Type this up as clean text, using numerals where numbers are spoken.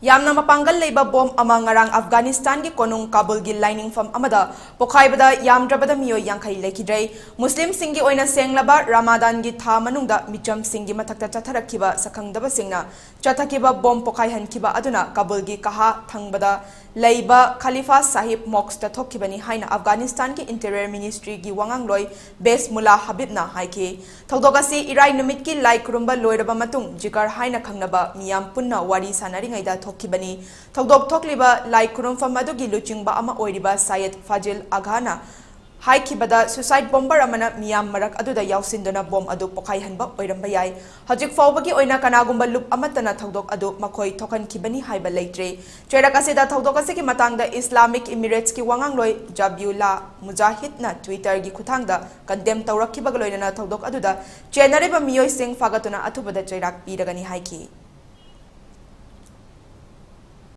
Yamna mapangal leiba bom ama ngarang Afghanistan ki konung Kabul gi lining fam amada pokhaibada yamdrabada miyo yankhai lekidrei Muslim singi oina senglaba Ramadan gi tha manungda micham singi mathakta chatharakiba sakhangdaba singna chathakiba bom pokhai hankiba aduna Kabul gi kaha thangbada leiba Khalifa Sahib Mosque ta thokibani haina Afghanistan ki Interior Ministry gi wangangloi Base Mullah Habibna haiki thogdogasi irai numit ki lai kurumba loiraba matung jikar haina khangnaba miyam punna wari sanari ngaida thokibani thogdok thokliba lai kurumfam adugi luchingba ama oiriba Sayed Fajil Aghana haikibada suicide bomber amana miyam marak aduda yausindona bom adu pokhai hanba oiramba yai hajik fawbagi oina kanagumba lup amatana thogdok adu makhoi thokan kibani haiba leitre cherakasida thogdok asiki matangda Islamic Emirates ki wangangloi Jabiullah Mujahid na Twitter gi khuthangda condemn tawrakibagaloina thogdok aduda chenariba miyoi sing fagatuna athubada cherak piragani haiki